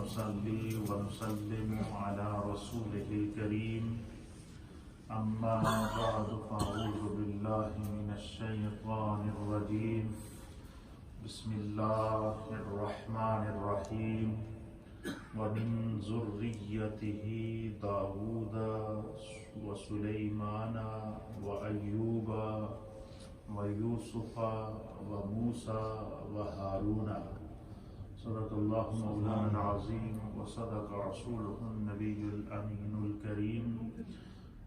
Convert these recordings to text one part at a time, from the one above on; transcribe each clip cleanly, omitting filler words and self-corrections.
ونصلي ونسلم على رسوله الكريم أما بعد فأعوذ بالله من الشيطان الرجيم بسم الله الرحمن الرحيم ومن ذريته داود وسليمان وأيوب ويوسف وموسى وهارون صدق الله مولانا العظيم وصدق رسوله النبي الأمين الكريم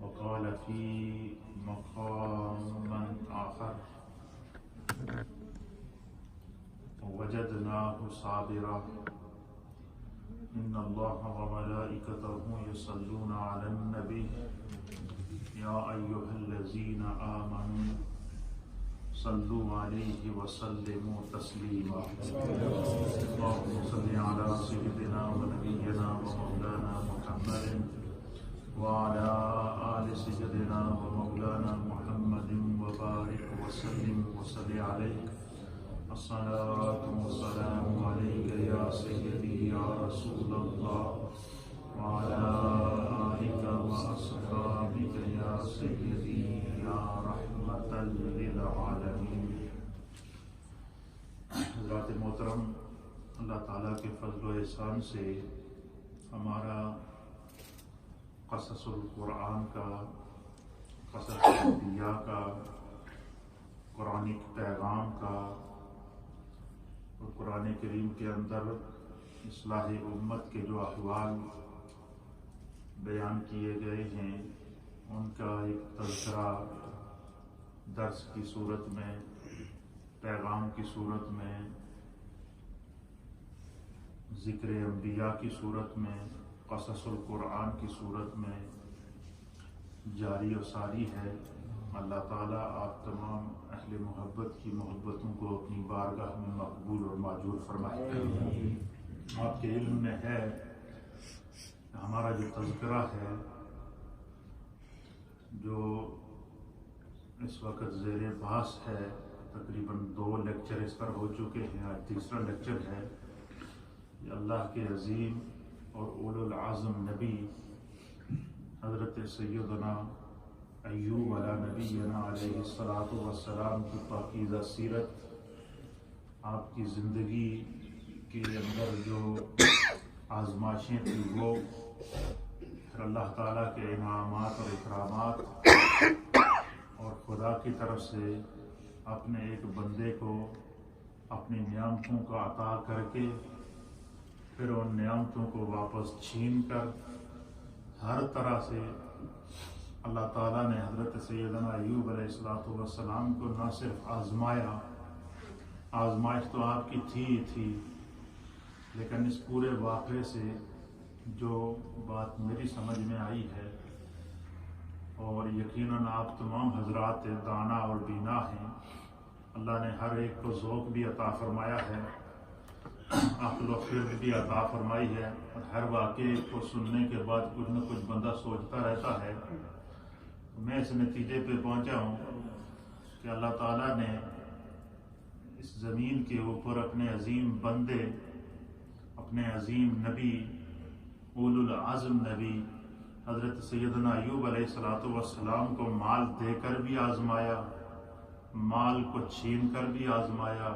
وقال في مقام آخر وجدناه صابرا إن الله وملائكته يصلون على النبي يا أيها الذين آمنوا صلوا عليه وسلموا تسليما اللهم صل على سيدنا ونبينا ومولانا محمد وعلى آل سيدنا ومولانا محمد وبارك وسلم وصل عليه الصلاة والسلام عليك يا سيدي يا رسول الله وعلى آلك وأصحابك يا سيدي يا رحمة للعالمين. حضرات محترم، اللہ تعالیٰ کے فضل و احسان سے ہمارا قصص القرآن کا، قصص الانبیاء کا، قرآنک پیغام کا اور قرآن کریم کے اندر اصلاح امت کے جو احوال بیان کیے گئے ہیں ان کا ایک تذکرہ درس کی صورت میں، پیغام کی صورت میں، ذکر انبیاء کی صورت میں، قصص القرآن کی صورت میں جاری و ساری ہے. اللہ تعالیٰ آپ تمام اہل محبت کی محبتوں کو اپنی بارگاہ میں مقبول اور معجور فرمائے. آپ کے علم میں ہے ہمارا جو تذکرہ ہے جو اس وقت زیر بحث ہے، تقریباً 2 لیکچر اس پر ہو چکے ہیں، آج تیسرا لیکچر ہے. یہ اللہ کے عظیم اور اولو العزم نبی حضرت سیدنا ایوب علیہ نبینا علیہ الصلاۃ والسلام کی پاکیزہ سیرت، آپ کی زندگی کے اندر جو آزمائشیں تھی وہ، پھر اللہ تعالیٰ کے انعامات اور اکرامات، اور خدا کی طرف سے اپنے ایک بندے کو اپنی نعمتوں کا عطا کر کے پھر ان نعمتوں کو واپس چھین کر ہر طرح سے اللہ تعالیٰ نے حضرت سیدنا ایوب علیہ السلام کو نہ صرف آزمایا، آزمائش تو آپ کی تھی ہی تھی، لیکن اس پورے واقعے سے جو بات میری سمجھ میں آئی ہے، اور یقیناً آپ تمام حضرات دانا اور بینا ہیں، اللہ نے ہر ایک کو ذوق بھی عطا فرمایا ہے، عقل و فکر بھی عطا فرمائی ہے، اور ہر واقعے کو سننے کے بعد کچھ نہ کچھ بندہ سوچتا رہتا ہے. میں اس نتیجے پہ پہنچا ہوں کہ اللہ تعالیٰ نے اس زمین کے اوپر اپنے عظیم بندے، اپنے عظیم نبی، اولو العزم نبی حضرت سیدنا ایوب علیہ السلام کو مال دے کر بھی آزمایا، مال کو چھین کر بھی آزمایا،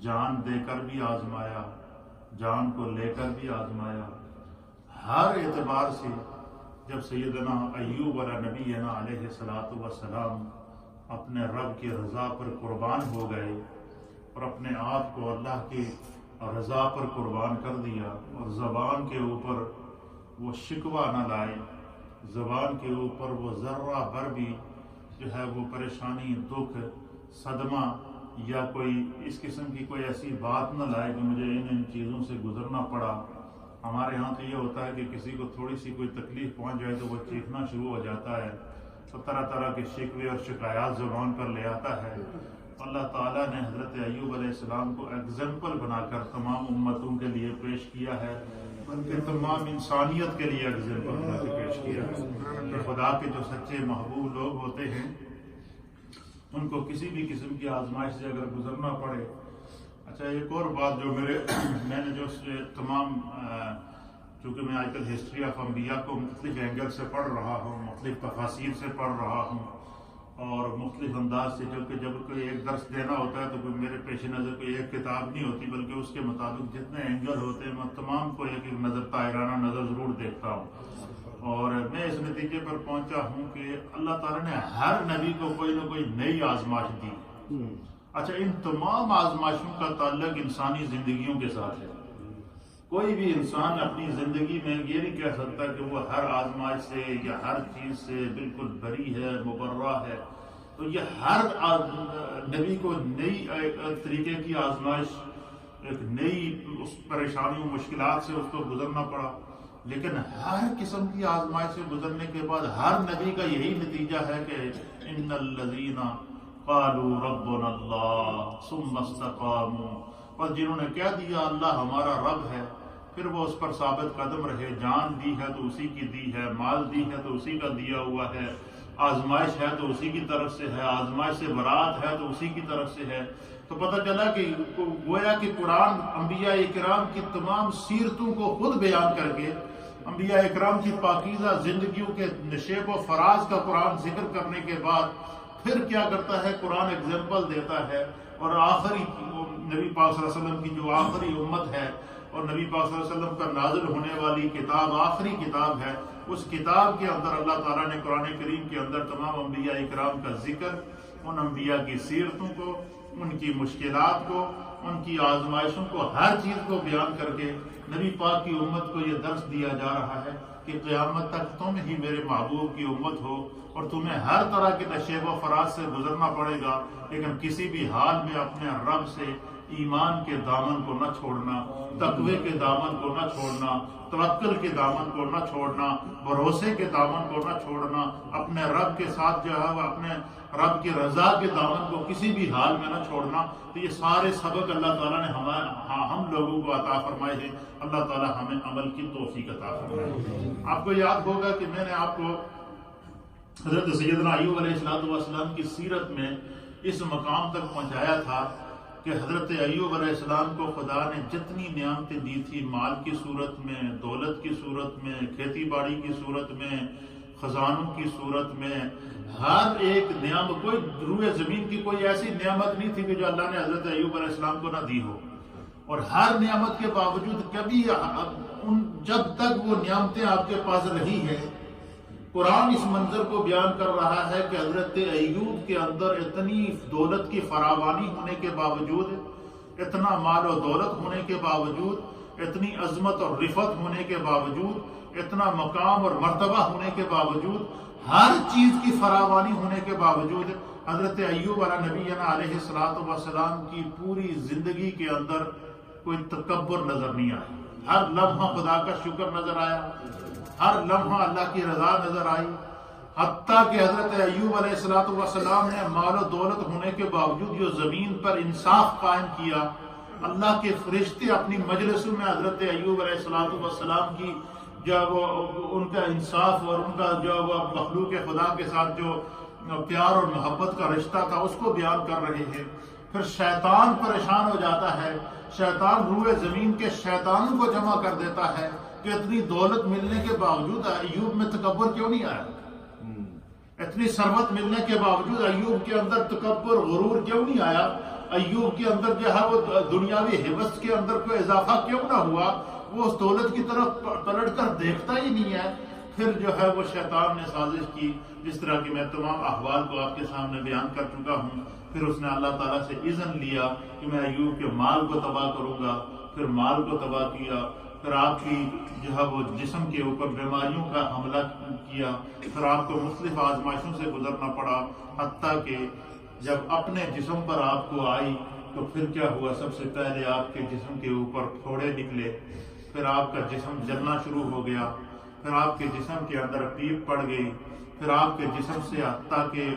جان دے کر بھی آزمایا، جان کو لے کر بھی آزمایا. ہر اعتبار سے جب سیدنا ایوب علیہ نبینا علیہ السلام اپنے رب کی رضا پر قربان ہو گئے اور اپنے آپ کو اللہ کی رضا پر قربان کر دیا، اور زبان کے اوپر وہ شکوہ نہ لائے، زبان کے اوپر وہ ذرہ بھر بھی جو ہے وہ پریشانی، دکھ، صدمہ یا کوئی اس قسم کی کوئی ایسی بات نہ لائے کہ مجھے ان چیزوں سے گزرنا پڑا. ہمارے ہاں تو یہ ہوتا ہے کہ کسی کو تھوڑی سی کوئی تکلیف پہنچ جائے تو وہ چیخنا شروع ہو جاتا ہے، تو طرح طرح کے شکوے اور شکایات زبان پر لے آتا ہے. اللہ تعالیٰ نے حضرت ایوب علیہ السلام کو ایگزامپل بنا کر تمام امتوں کے لیے پیش کیا ہے، بلکہ تمام انسانیت کے لیے ایگزامپل بنا کے پیش کیا ہے کہ خدا کے جو سچے محبوب لوگ ہوتے ہیں ان کو کسی بھی قسم کی آزمائش سے اگر گزرنا پڑے، اچھا ایک اور بات جو میں نے جو تمام چونکہ میں آج کل ہسٹری آف انبیاء کو مختلف اینگل سے پڑھ رہا ہوں، مختلف تفاسیر سے پڑھ رہا ہوں اور مختلف انداز سے، جب کوئی ایک درس دینا ہوتا ہے تو کوئی میرے پیش نظر کوئی ایک کتاب نہیں ہوتی بلکہ اس کے مطابق جتنے اینگل ہوتے ہیں میں تمام کو ایک ایک نظر طاہرانہ نظر ضرور دیکھتا ہوں، اور میں اس نتیجے پر پہنچا ہوں کہ اللہ تعالیٰ نے ہر نبی کو کوئی نہ کوئی نئی آزمائش دی۔ اچھا ان تمام آزمائشوں کا تعلق انسانی زندگیوں کے ساتھ ہے۔ کوئی بھی انسان اپنی زندگی میں یہ نہیں کہہ سکتا کہ وہ ہر آزمائش سے یا ہر چیز سے بالکل بری ہے، مبرہ ہے۔ تو یہ ہر نبی کو نئی طریقے کی آزمائش، ایک نئی اس پریشانیوں مشکلات سے اس کو گزرنا پڑا، لیکن ہر قسم کی آزمائش سے گزرنے کے بعد ہر نبی کا یہی نتیجہ ہے کہ ان الذین قالوا ربنا اللہ ثم استقاموا، اور جنہوں نے کہہ دیا اللہ ہمارا رب ہے، پھر وہ اس پر ثابت قدم رہے، جان دی ہے تو اسی کی دی ہے، مال دی ہے تو اسی کا دیا ہوا ہے، آزمائش ہے تو اسی کی طرف سے ہے، آزمائش سے برات ہے تو اسی کی طرف سے ہے۔ تو پتہ چلا کہ گویا کہ قرآن انبیاء اکرام کی تمام سیرتوں کو خود بیان کر کے، انبیاء اکرام کی پاکیزہ زندگیوں کے نشیب و فراز کا قرآن ذکر کرنے کے بعد پھر کیا کرتا ہے، قرآن اگزامپل دیتا ہے، اور آخری نبی پاک صلی اللہ علیہ وسلم کی جو آخری امت ہے اور نبی پاک صلی اللہ علیہ وسلم پر نازل ہونے والی کتاب آخری کتاب ہے، اس کتاب کے اندر اللہ تعالیٰ نے قرآن کریم کے اندر تمام انبیاء اکرام کا ذکر، ان انبیاء کی سیرتوں کو، ان کی مشکلات کو، ان کی آزمائشوں کو، ہر چیز کو بیان کر کے نبی پاک کی امت کو یہ درس دیا جا رہا ہے کہ قیامت تک تم ہی میرے محبوب کی امت ہو اور تمہیں ہر طرح کے نشیب و فراز سے گزرنا پڑے گا، لیکن کسی بھی حال میں اپنے رب سے ایمان کے دامن کو نہ چھوڑنا، تقوی کے دامن کو نہ چھوڑنا، توکل کے دامن کو نہ چھوڑنا، بھروسے کے دامن کو نہ چھوڑنا، اپنے رب کے ساتھ جو ہے وہ اپنے رب کی رضا کے دامن کو کسی بھی حال میں نہ چھوڑنا۔ تو یہ سارے سبق اللہ تعالیٰ نے ہم لوگوں کو عطا فرمائے ہیں، اللہ تعالیٰ ہمیں عمل کی توفیق عطا فرمائے۔ آپ کو یاد ہوگا کہ میں نے آپ کو حضرت سیدنا ایوب علیہ السلام کی سیرت میں اس مقام تک پہنچایا تھا کہ حضرت ایوب علیہ السلام کو خدا نے جتنی نعمتیں دی تھی، مال کی صورت میں، دولت کی صورت میں، کھیتی باڑی کی صورت میں، خزانوں کی صورت میں، ہر ایک نعمت، کوئی روئے زمین کی کوئی ایسی نعمت نہیں تھی کہ جو اللہ نے حضرت ایوب علیہ السلام کو نہ دی ہو، اور ہر نعمت کے باوجود کبھی جب تک وہ نعمتیں آپ کے پاس رہی ہیں، قرآن اس منظر کو بیان کر رہا ہے کہ حضرت ایوب کے اندر اتنی دولت کی فراوانی ہونے کے باوجود، اتنا مال و دولت ہونے کے باوجود، اتنی عظمت اور رفعت ہونے کے باوجود، اتنا مقام اور مرتبہ ہونے کے باوجود، ہر چیز کی فراوانی ہونے کے باوجود، حضرت ایوب علیہ نبینا علیہ السلام کی پوری زندگی کے اندر کوئی تکبر نظر نہیں آیا، ہر لمحہ خدا کا شکر نظر آیا، ہر لمحہ اللہ کی رضا نظر آئی، حتیٰ کہ حضرت ایوب علیہ السلام نے مال و دولت ہونے کے باوجود جو زمین پر انصاف قائم کیا، اللہ کے فرشتے اپنی مجلسوں میں حضرت ایوب علیہ السلام کی جو ان کا انصاف اور ان کا جو مخلوق خدا کے ساتھ جو پیار اور محبت کا رشتہ تھا اس کو بیان کر رہے ہیں۔ پھر شیطان پریشان ہو جاتا ہے، شیطان روئے زمین کے شیطانوں کو جمع کر دیتا ہے کہ اتنی دولت ملنے کے باوجود ایوب میں تکبر کیوں نہیں آیا، اتنی ثروت ملنے کے باوجود ایوب کے اندر تکبر غرور کیوں نہیں آیا، ایوب کے اندر جو ہے وہ دنیاوی حوث کے اندر کوئی اضافہ کیوں نہ ہوا، وہ اس دولت کی طرف پلٹ کر دیکھتا ہی نہیں ہے۔ پھر جو ہے وہ شیطان نے سازش کی، جس طرح کی میں تمام احوال کو آپ کے سامنے بیان کر چکا ہوں۔ پھر اس نے اللہ تعالیٰ سے اذن لیا کہ میں ایوب کے مال کو تباہ کروں گا، پھر مال کو تباہ کیا، پھر آپ کی جو ہے وہ جسم کے اوپر بیماریوں کا حملہ کیا، پھر آپ کو مختلف آزمائشوں سے گزرنا پڑا، حتیٰ کہ جب اپنے جسم پر آپ کو آئی تو پھر کیا ہوا، سب سے پہلے آپ کے جسم کے اوپر پھوڑے نکلے، پھر آپ کا جسم جلنا شروع ہو گیا، پھر آپ کے جسم کے اندر پیپ پڑ گئی، پھر آپ کے جسم سے حتیٰ کہ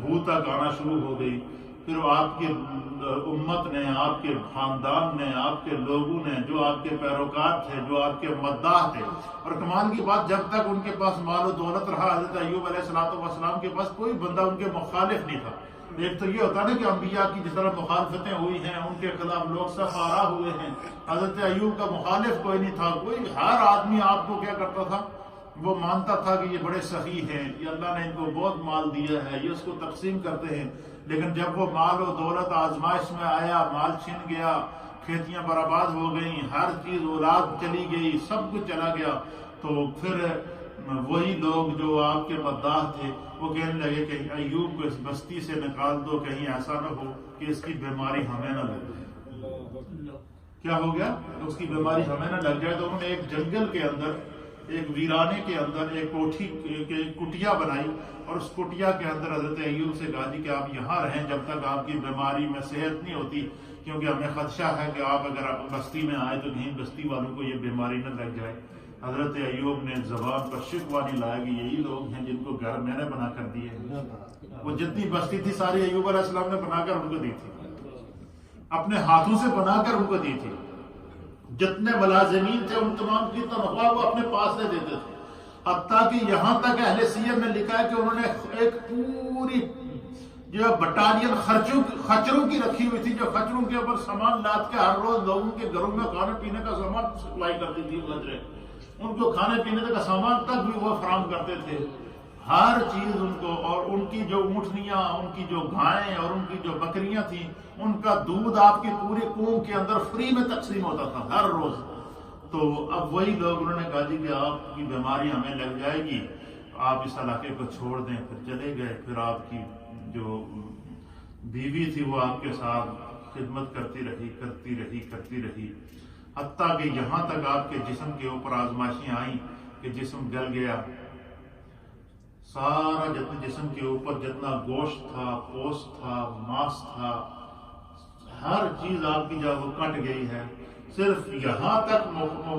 بو تک آنا شروع ہو گئی، پھر آپ کی امت نے، آپ کے خاندان نے، آپ کے لوگوں نے، جو آپ کے پیروکار تھے، جو آپ کے مداح تھے، اور کمال کی بات جب تک ان کے پاس مال و دولت رہا، حضرت ایوب علیہ السلام کے پاس کوئی بندہ ان کے مخالف نہیں تھا، ایک تو یہ ہوتا نا کہ انبیاء کی جس طرح مخالفتیں ہوئی ہیں، ان کے خلاف لوگ سب آرا ہوئے ہیں، حضرت ایوب کا مخالف کوئی نہیں تھا، کوئی ہر آدمی آپ کو کیا کرتا تھا، وہ مانتا تھا کہ یہ بڑے سخی ہیں، یہ اللہ نے ان کو بہت مال دیا ہے، یہ اس کو تقسیم کرتے ہیں۔ لیکن جب وہ مال و دولت آزمائش میں آیا، مال چھن گیا، کھیتیاں برباد ہو گئیں، ہر چیز اولاد چلی گئی، سب کچھ چلا گیا، تو پھر وہی لوگ جو آپ کے مداح تھے وہ کہنے لگے کہ ایوب کو اس بستی سے نکال دو، کہیں ایسا نہ ہو کہ اس کی بیماری ہمیں نہ لگ جائے۔ کیا ہو گیا؟ اس کی بیماری ہمیں نہ لگ جائے۔ تو انہوں نے ایک جنگل کے اندر، ایک ویرانے کے اندر ایک کوٹھی، ایک کٹیا بنائی، اور اس کٹیا کے اندر حضرت ایوب سے کہا جی کہ آپ یہاں رہیں جب تک آپ کی بیماری میں صحت نہیں ہوتی، کیونکہ ہمیں خدشہ ہے کہ آپ اگر بستی میں آئے تو کہیں بستی والوں کو یہ بیماری نہ لگ جائے۔ حضرت ایوب نے زبان پر شکوہ نہیں لایا کہ یہی لوگ ہیں جن کو گھر میں نے بنا کر دیے ہیں۔ وہ جتنی بستی تھی ساری ایوب علیہ السلام نے بنا کر ان کو دی تھی، اپنے ہاتھوں سے بنا کر ان کو دی تھی۔ جتنے ملازمین تھے ان تمام کی تنخواہ وہ اپنے پاس سے دیتے تھے، حتیٰ کہ یہاں تک اہل سیر نے لکھا ہے کہ انہوں نے ایک پوری جو بٹالین خچروں کی رکھی ہوئی تھی، جو خچروں کے اوپر سامان لاد کے ہر روز لوگوں کے گھروں میں کھانے پینے کا سامان سپلائی کرتی تھی، خچریں ان کو کھانے پینے کا سامان تک بھی وہ فراہم کرتے تھے، ہر چیز ان کو۔ اور ان کی جو اونٹنیاں، ان کی جو گائیں اور ان کی جو بکریاں تھیں، ان کا دودھ آپ کی پوری قوم کے اندر فری میں تقسیم ہوتا تھا ہر روز۔ تو اب وہی لوگ انہوں نے کہا جی کہ آپ کی بیماری ہمیں لگ جائے گی، آپ اس علاقے کو چھوڑ دیں۔ پھر چلے گئے۔ پھر آپ کی جو بیوی تھی وہ آپ کے ساتھ خدمت کرتی رہی، حتیٰ کہ یہاں تک آپ کے جسم کے اوپر آزمائشیں آئیں کہ جسم گل گیا، سارا جتنے جسم کے اوپر جتنا گوشت تھا، پوست تھا، ماس تھا، ہر چیز آپ کی جب وہ کٹ گئی ہے۔ صرف یہاں تک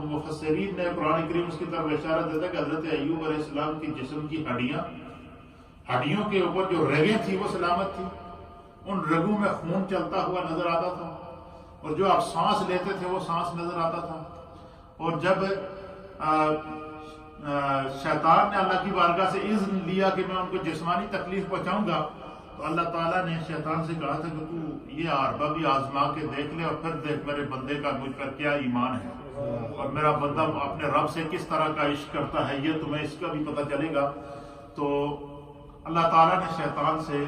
مفسرین نے قرآن کریم اس کی طرف اشارہ دیتا کہ حضرت ایوب علیہ السلام کی جسم کی ہڈیوں کے اوپر جو رگیں تھیں وہ سلامت تھی، ان رگوں میں خون چلتا ہوا نظر آتا تھا، اور جو آپ سانس لیتے تھے وہ سانس نظر آتا تھا۔ اور جب شیطان نے اللہ کی بارگاہ سے اذن لیا کہ میں ان کو جسمانی تکلیف پہنچاؤں گا، تو اللہ تعالیٰ نے شیطان سے کہا تھا کہ تو یہ عربہ بھی آزما کے دیکھ لے، اور پھر دیکھ میرے بندے کا مجھ پر کیا ایمان ہے، اور میرا بندہ اپنے رب سے کس طرح کا عشق کرتا ہے، یہ تمہیں اس کا بھی پتہ چلے گا۔ تو اللہ تعالیٰ نے شیطان سے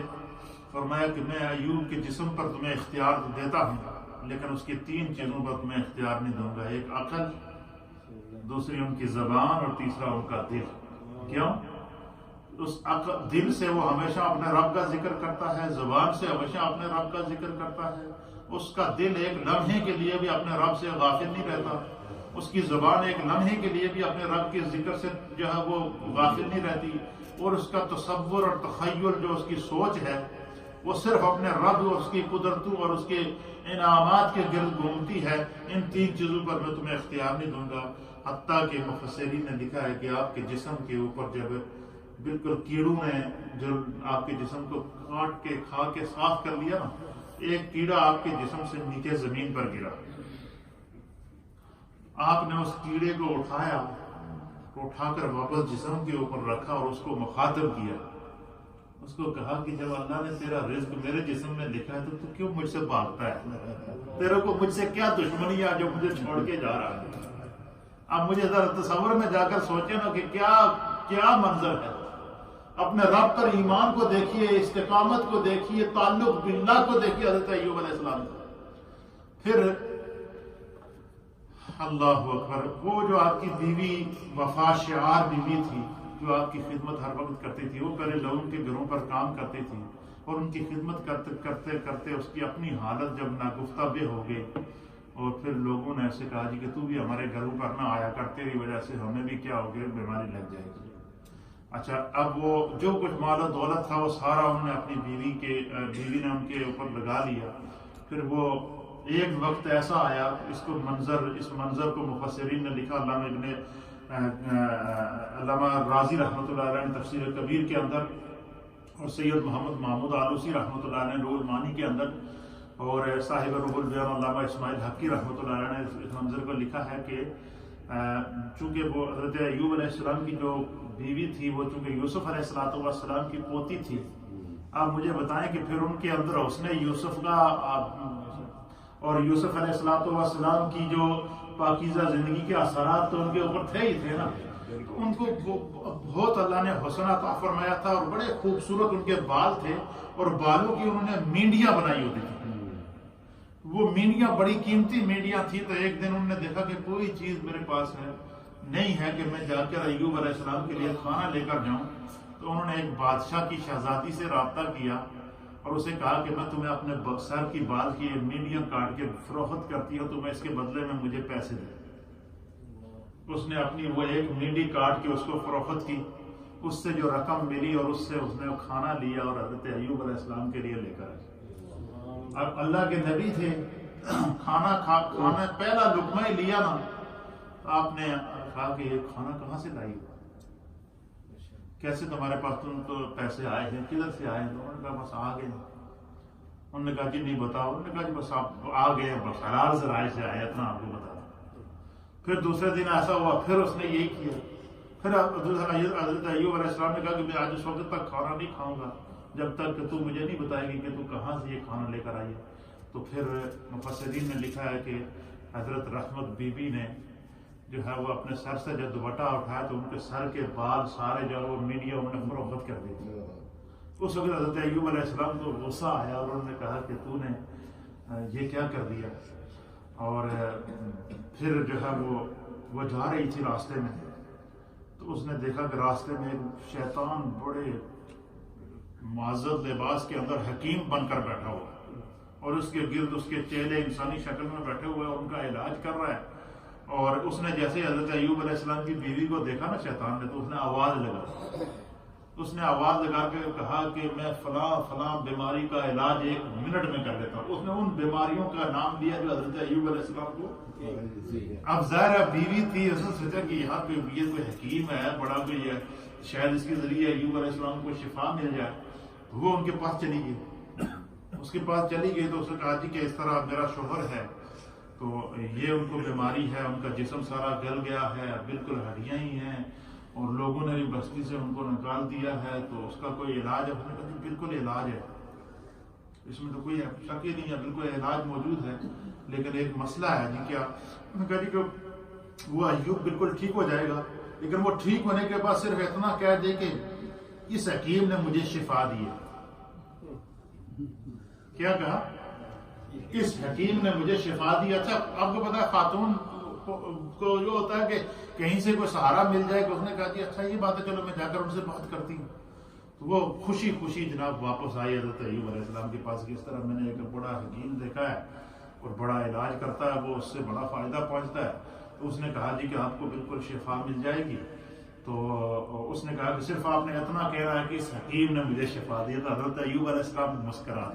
فرمایا کہ میں ایوب کے جسم پر تمہیں اختیار دیتا ہوں، لیکن اس کی 3 چیزوں پر تمہیں اختیار نہیں دوں گا، ایک عقل، دوسری ان کی زبان، اور تیسرا ان کا دل۔ کیوں؟ اس دل سے وہ ہمیشہ اپنے رب کا ذکر کرتا ہے، زبان سے ہمیشہ اپنے رب کا ذکر کرتا ہے، اس کا دل ایک لمحے کے لیے بھی اپنے رب سے غافل نہیں رہتا، اس کی زبان ایک لمحے کے لیے بھی اپنے رب کے ذکر سے جو ہے وہ غافل نہیں رہتی، اور اس کا تصور اور تخیل جو اس کی سوچ ہے وہ صرف اپنے رب اور اس کی قدرتوں اور اس کے انعامات کے گرد گھومتی ہے۔ ان 3 چیزوں پر میں تمہیں اختیار نہیں دوں گا۔ حتیٰ کہ مفسرین نے لکھا ہے کہ آپ کے جسم کے اوپر جب بالکل کیڑوں نے جو آپ کے جسم کو کاٹ کے کھا کے صاف کر لیا نا، ایک کیڑا آپ کے جسم سے نیچے زمین پر گرا، آپ نے اس کیڑے کو اٹھا کر واپس جسم کے اوپر رکھا اور اس کو مخاطب کیا، اس کو کہا کہ جب اللہ نے تیرا رزق میرے جسم میں لکھا ہے تو کیوں مجھ سے بھاگتا ہے؟ تیرے کو مجھ سے کیا دشمنی ہے جو مجھے چھوڑ کے جا رہا ہے؟ اب مجھے ذرا تصور میں جا کر سوچے نا کہ کیا منظر ہے۔ اپنے رب پر ایمان کو دیکھیے، استقامت کو دیکھیے، تعلق باللہ کو دیکھیے حضرت ایوب علیہ السلام کو۔ پھر اللہ اکبر، وہ جو آپ کی بیوی وفا شعار بیوی تھی، جو آپ کی خدمت ہر وقت کرتی تھی، وہ پہلے لوگوں کے گھروں پر کام کرتی تھی، اور ان کی خدمت کرتے کرتے اس کی اپنی حالت جب ناگفتہ بے ہو گئی، اور پھر لوگوں نے ایسے کہا جی کہ تو بھی ہمارے گھروں پر نہ آیا کر، تیری وجہ سے ہمیں بھی کیا ہو گیا، بیماری لگ جائے گی۔ اچھا، اب وہ جو کچھ مال و دولت تھا وہ سارا انہوں نے اپنی بیوی نے ان کے اوپر لگا لیا۔ پھر وہ ایک وقت ایسا آیا، اس منظر کو مفسرین نے لکھا، علامہ راضی رحمۃ اللہ علیہ نے تفسیر کبیر کے اندر، اور سید محمد محمود آلوسی رحمۃ اللہ علیہ نے روح المعانی کے اندر، اور صاحب روح البیان علامہ اسماعیل حقی رحمۃ اللہ علیہ نے اس منظر کو لکھا ہے کہ چونکہ وہ حضرت ایوب علیہ السلام کی جو بیوی تھی وہ چونکہ یوسف علیہ السلام کی پوتی تھی، آپ مجھے بتائیں کہ پھر ان کے اندر حسن یوسف کا اور یوسف علیہ السلام کی جو پاکیزہ زندگی کے اثرات تو ان کے اوپر تھے ہی تھے نا. ان کو بہت اللہ نے حسن عطا فرمایا تھا اور بڑے خوبصورت ان کے بال تھے اور بالوں کی انہوں نے مینڈیاں بنائی ہوتی تھی. وہ مینڈیاں بڑی قیمتی مینڈیاں تھی. تو ایک دن انہوں نے دیکھا کہ کوئی چیز میرے پاس ہے نہیں ہے کہ میں جا کر ایوب علیہ السلام کے لیے کھانا لے کر جاؤں. تو انہوں نے ایک بادشاہ کی شہزادی سے رابطہ کیا اور اسے کہا کہ میں تمہیں اپنے سر کی بال کی مینڈیاں کاٹ کے فروخت کرتی ہوں تو میں اس کے بدلے میں مجھے پیسے دے. اس نے اپنی وہ ایک مینڈی کاٹ کے اس کو فروخت کی. اس سے جو رقم ملی اور اس سے اس نے کھانا لیا اور حضرت ایوب علیہ السلام کے لیے لے کر آئے. اب اللہ کے نبی تھے, کھانا پہلا لقمہ ہی لیا نا آپ نے کہا کہ یہ کھانا کہاں سے لائی, کیسے تمہارے پاس تم تو پیسے آئے ہیں, کدھر سے آئے ہیں؟ انہوں نے کہا بس آ گئے. انہوں نے کہا جی نہیں بتاؤ. انہوں نے کہا جی بس آپ آ گئے, بس حلال ذرائع سے آئے, اتنا آپ کو بتا. پھر دوسرے دن ایسا ہوا, پھر اس نے یہی کیا. پھر حضرت ایوب علیہ السلام نے کہا کہ میں آج اس وقت تک کھانا نہیں کھاؤں گا جب تک کہ تو مجھے نہیں بتائے گی کہ تو کہاں سے یہ کھانا لے کر آئی ہے. تو پھر مفسرین نے لکھا ہے کہ حضرت رحمت بی بی نے جو ہے وہ اپنے سر سے جب دوپٹہ اٹھایا تو ان کے سر کے بال سارے جو ہے وہ میڈیا انہوں نے فروخت کر دی تھی. اس وقت حضرت ایوب علیہ السلام کو غصہ آیا اور انہوں نے کہا کہ تو نے یہ کیا کر دیا. اور پھر جو ہے وہ جا رہی تھی راستے میں تو اس نے دیکھا کہ راستے میں ایک شیطان بڑے معزز لباس کے اندر حکیم بن کر بیٹھا ہوا اور اس کے گرد اس کے چیلے انسانی شکل میں بیٹھے ہوئے اور ان کا علاج کر رہا ہے. اور اس نے جیسے حضرت ایوب علیہ السلام کی بیوی کو دیکھا نا شیطان نے, تو اس نے آواز لگا کے کہا کہ میں فلاں فلاں بیماری کا علاج 1 منٹ میں کر لیتا ہوں. اس نے ان بیماریوں کا نام دیا جو حضرت ایوب علیہ السلام کو. اب ظاہر بیوی تھی, اس نے سوچا کہ یہاں پہ یہ کوئی حکیم ہے بڑا کوئی ہے, شاید اس کے ذریعے ایوب علیہ السلام کو شفا مل جائے. وہ ان کے پاس چلی گئی. اس کے پاس چلی گئی تو اس نے کہا جی کہ اس طرح میرا شوہر ہے تو یہ ان کو بیماری ہے, ان کا جسم سارا گل گیا ہے, بالکل ہڈیاں ہی ہیں اور لوگوں نے بھی بستی سے ان کو نکال دیا ہے, تو اس کا کوئی علاج ہے؟ اس نے کہا جی بالکل علاج ہے, اس میں تو کوئی شک ہی نہیں ہے, بالکل علاج موجود ہے, لیکن ایک مسئلہ ہے. جی کیا؟ اس نے کہا جی کہ وہ ایوب بالکل ٹھیک ہو جائے گا, لیکن وہ ٹھیک ہونے کے بعد صرف اتنا کہہ دے کہ اس حکیم نے مجھے شفا دی ہے. کیا کہا؟ اس حکیم نے مجھے شفا دی. اچھا آپ کو پتا ہے خاتون کو جو ہوتا ہے کہ کہیں سے کوئی سہارا مل جائے کہ اس نے کہا جی اچھا یہ بات ہے, چلو میں جا کر ان سے بات کرتی ہوں. تو وہ خوشی خوشی جناب واپس آئی حضرت ایوب علیہ السلام کے پاس کہ اس طرح میں نے ایک بڑا حکیم دیکھا ہے اور بڑا علاج کرتا ہے, وہ اس سے بڑا فائدہ پہنچتا ہے. تو اس نے کہا جی کہ آپ کو بالکل شفا مل جائے گی. تو اس نے کہا کہ صرف آپ نے اتنا کہہ رہا ہے کہ اس حکیم نے مجھے شفا دیا. تو حضرت ایوب علیہ السلام مسکرا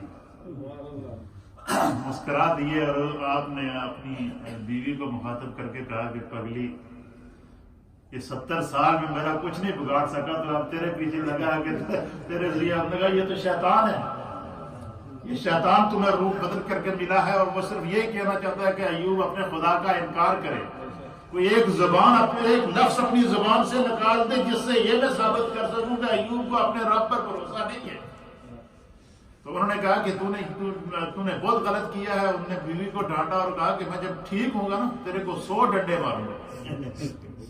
دیے اور آپ نے اپنی بیوی کو مخاطب کر کے کہا کہ پگلی یہ 70 سال میں میرا کچھ نہیں بگاڑ سکا, تو اب تیرے پیچھے لگا کہ تیرے ذریعے. آپ نے کہا یہ تو شیطان ہے, یہ شیطان تمہیں روح بدل کر کے ملا ہے, اور وہ صرف یہ کہنا چاہتا ہے کہ ایوب اپنے خدا کا انکار کرے. کوئی ایک لفظ اپنی زبان سے نکال دے جس سے یہ میں ثابت کر سکوں کہ ایوب کو اپنے رب پر بھروسہ نہیں ہے. تو انہوں نے کہا کہ تو نے بہت غلط کیا ہے. انہوں نے بیوی کو ڈانٹا اور کہا کہ میں جب ٹھیک ہوں گا نا تیرے کو 100 ڈنڈے ماروں گا.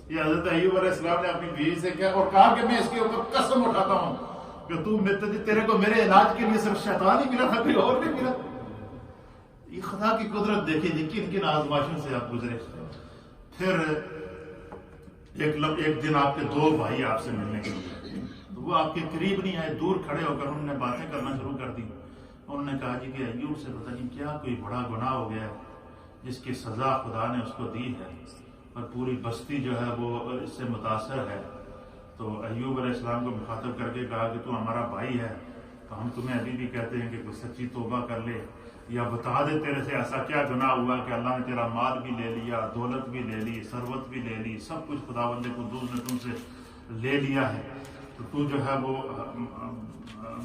یہ حضرت ایوب علیہ السلام نے اپنی بیوی سے کیا اور کہا کہ میں اس کے اوپر قسم اٹھاتا ہوں کہ تیرے کو میرے علاج کے لیے صرف شیطان ہی ملا تھا, کوئی اور نہیں ملا. یہ خدا کی قدرت دیکھیں جی کن کن آزمائشوں سے آپ گزرے. پھر ایک دن آپ کے 2 بھائی آپ سے ملنے کے لیے, وہ آپ کے قریب نہیں آئے, دور کھڑے ہو کر انہوں نے باتیں کرنا شروع کر دی. انہوں نے کہا جی کہ ایوب سے پتہ نہیں کیا کوئی بڑا گناہ ہو گیا ہے جس کی سزا خدا نے اس کو دی ہے اور پوری بستی جو ہے وہ اس سے متاثر ہے. تو ایوب علیہ السلام کو مخاطب کر کے کہا کہ تو ہمارا بھائی ہے, تو ہم تمہیں ابھی بھی کہتے ہیں کہ کوئی سچی توبہ کر لے, یا بتا دے تیرے سے ایسا کیا گناہ ہوا کہ اللہ نے تیرا مال بھی لے لیا, دولت بھی لے لی, ثروت بھی لے لی, سب کچھ خداوند قدوس نے تم سے لے لیا ہے, تو جو ہے وہ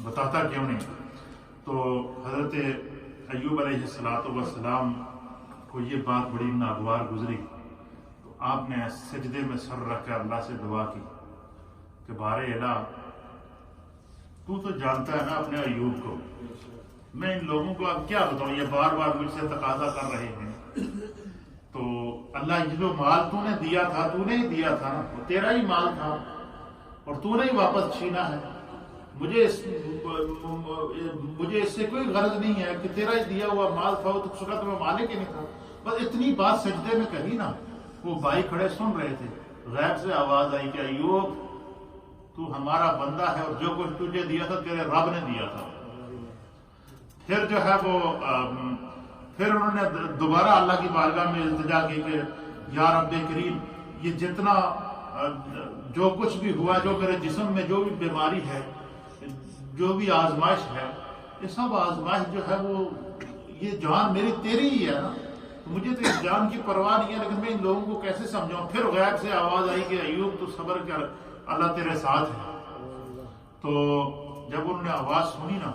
بتاتا کیوں نہیں. تو حضرت ایوب علیہ السلام کو یہ بات بڑی ناگوار گزری. تو آپ نے سجدے میں سر رکھ کر اللہ سے دعا کی کہ بارے الہ تو جانتا ہے نا اپنے ایوب کو، میں ان لوگوں کو اب کیا بتاؤں، یہ بار بار مجھ سے تقاضا کر رہے ہیں. تو اللہ یہ جو مال تو نے دیا تھا، تو نے ہی دیا تھا نا، وہ تیرا ہی مال تھا اور تو نے ہی واپس چھینا ہے. مجھے اس سے کوئی غرض نہیں ہے کہ تیرا ہی دیا ہوا مال تھا، وہ تو اس وقت میں مالک ہی نہیں تھا. بس اتنی بات سجدے میں کہی نا. وہ بھائی کھڑے سن رہے تھے، غیب سے آواز آئی کہ ایوب تو ہمارا بندہ ہے اور جو کچھ تجھے دیا تھا تیرے رب نے دیا تھا. پھر جو ہے وہ پھر انہوں نے دوبارہ اللہ کی بارگاہ میں التجا کی کہ یا رب کریم، یہ جتنا جو کچھ بھی ہوا، جو میرے جسم میں جو بھی بیماری ہے، جو بھی آزمائش ہے، یہ سب آزمائش جو ہے وہ، یہ جان میری تیری ہی ہے نا، مجھے تو اس جان کی پرواہ نہیں ہے، لیکن میں ان لوگوں کو کیسے سمجھاؤں. پھر غیب سے آواز آئی کہ ایوب تو صبر کر، اللہ تیرے ساتھ ہے. تو جب انہوں نے آواز سنی نا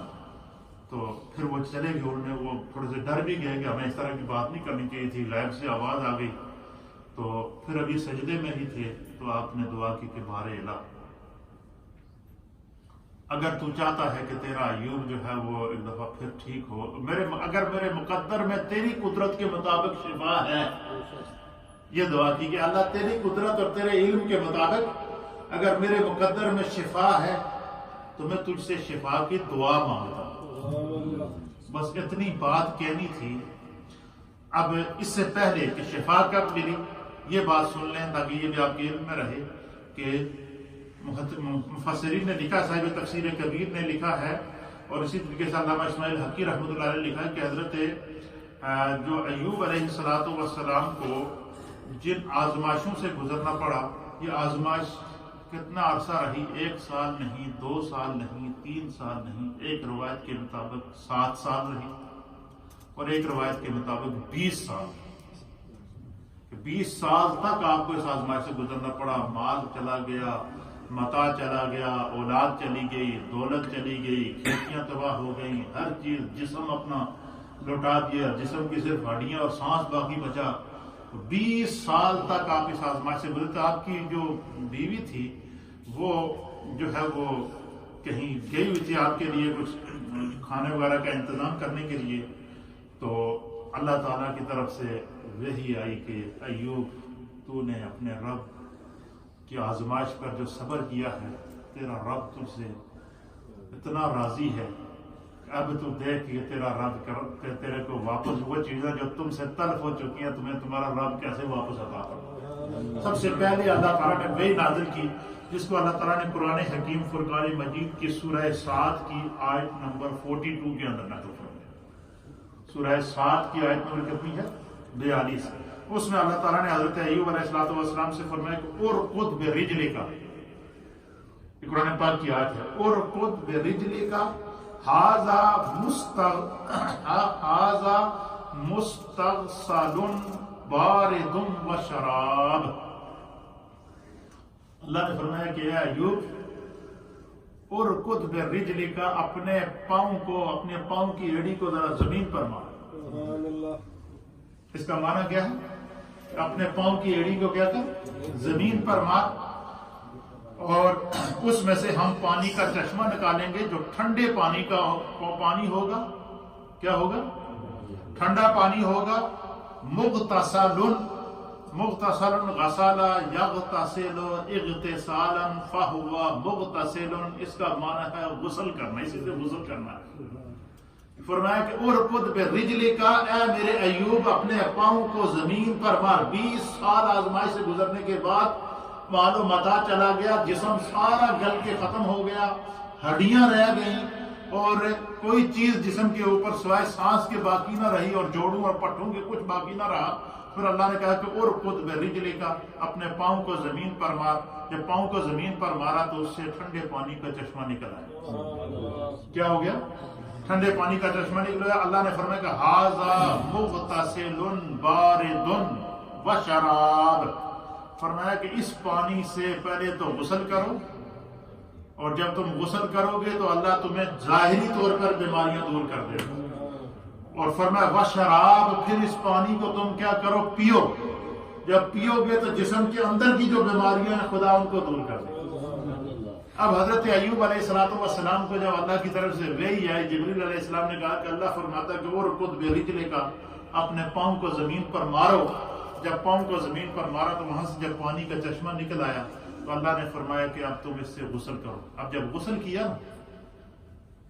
تو پھر وہ چلے گئے. انہوں نے وہ تھوڑے سے ڈر بھی گئے کہ ہمیں اس طرح کی بات نہیں کرنی چاہیے تھی، غیب سے آواز آ گئی. تو پھر ابھی سجدے میں ہی تھے تو آپ نے دعا کی کہ بارے الہ، اگر تو چاہتا ہے کہ تیرا ایوب جو ہے وہ ایک دفعہ پھر ٹھیک ہو، اگر میرے مقدر میں تیری قدرت کے مطابق شفا ہے، یہ دعا کی کہ اللہ تیری قدرت اور تیرے علم کے مطابق اگر میرے مقدر میں شفا ہے تو میں تجھ سے شفا کی دعا مانگتا ہوں. بس اتنی بات کہنی تھی. اب اس سے پہلے کہ شفا کب ملی یہ بات سن لیں تاکہ یہ بھی آپ کے علم میں رہے کہ مفسرین نے لکھا، صاحب تفسیر کبیر نے لکھا ہے اور اسی طریقے سے علامہ اسماعیل حقی رحمۃ اللہ علیہ نے لکھا ہے کہ حضرت جو ایوب علیہ السلام کو جن آزمائشوں سے گزرنا پڑا، یہ آزمائش کتنا عرصہ رہی، 1 سال نہیں، 2 سال نہیں، 3 سال نہیں، ایک روایت کے مطابق 7 سال رہی اور ایک روایت کے مطابق 20 سال. 20 سال تک آپ کو اس آزمائش سے گزرنا پڑا. مال چلا گیا، متاع چلا گیا، اولاد چلی گئی، دولت چلی گئی، کھیتیاں تباہ ہو گئیں، ہر چیز، جسم اپنا لوٹا دیا، جسم کی صرف ہڈیاں اور سانس باقی بچا. 20 سال تک آپ اس آزمائش سے گزرتے. آپ کی جو بیوی تھی وہ جو ہے وہ کہیں گئی ہوئی تھی آپ کے لیے کچھ کھانے وغیرہ کا انتظام کرنے کے لیے. تو اللہ تعالیٰ کی طرف سے وحی آئی کہ ایوب تو نے اپنے رب کی آزمائش پر جو صبر کیا ہے، تیرا رب تجھ سے اتنا راضی ہے، اب تو دیکھ کہ تیرا رب تیرے کو واپس وہ چیزیں جو تم سے تلف ہو چکی ہیں تمہیں تمہارا رب کیسے واپس عطا کرے. سب سے پہلے اللہ تعالیٰ نے وحی نازل کی جس کو اللہ تعالیٰ نے قرآن حکیم فرقان مجید کی سورہ 7 کی آیت نمبر 42 کے اندر نازل فرمایا. سورہ 7 کی آیت نمبر کتنی ہے؟ 42. اس میں اللہ تعالیٰ نے حضرت ایوب علیہ السلام سے فرمایا کہ ارقد برجلک، یہ قرآن پاک کی آیت ہے، ارقد برجلک ھذا مستغسل بارد وشراب. اللہ نے فرمایا کہ اے ایوب ارقد برجلک، اپنے پاؤں کو، اپنے پاؤں کی ایڑی کو ذرا زمین پر مار. اس کا معنی کیا ہے؟ اپنے پاؤں کی ایڑی کو کیا کر زمین پر مار، اور اس میں سے ہم پانی کا چشمہ نکالیں گے جو ٹھنڈے پانی کا پانی ہوگا. کیا ہوگا؟ ٹھنڈا پانی ہوگا. مغتسل غسل یغتسل اغتسالا فہو مغتسل، اس کا معنی ہے غسل کرنا، اسی سے غسل کرنا ہے. فرمایا کہ ارقد برجلک، اے میرے ایوب اپنے پاؤں کو زمین پر مار. 20 سال آزمائش سے گزرنے کے بعد مال و متاع چلا گیا، جسم سارا گل کے ختم ہو گیا، ہڈیاں رہ گئیں اور کوئی چیز جسم کے اوپر سوائے سانس کے باقی نہ رہی اور جوڑوں اور پٹھوں کے کچھ باقی نہ رہا. پھر اللہ نے کہا کہ ارقد برجلک، اپنے پاؤں کو زمین پر مار. جب پاؤں کو زمین پر مارا تو اس سے ٹھنڈے پانی کا چشمہ نکل آیا. کیا ہو گیا؟ ٹھنڈے پانی کا چشمہ نکلا. اللہ نے فرمایا کہ ھذا مغتسل بارد وشراب، فرمایا کہ اس پانی سے پہلے تو غسل کرو، اور جب تم غسل کرو گے تو اللہ تمہیں ظاہری طور پر بیماریاں دور کر دے گا. اور فرمایا وشراب، پھر اس پانی کو تم کیا کرو؟ پیو. جب پیو گے تو جسم کے اندر کی جو بیماریاں ہیں خدا ان کو دور کر دے گا. اب حضرت ایوب علیہ السلام کو جب اللہ کی طرف سے وحی آئی، جبریل علیہ السلام نے کہا کہ اللہ فرماتا کہ وہ رکض برجلے کا، اپنے پاؤں کو زمین پر مارو. جب پاؤں کو زمین پر مارا تو وہاں سے جب پانی کا چشمہ نکل آیا تو اللہ نے فرمایا کہ اب تم اس سے غسل کرو. اب جب غسل کیا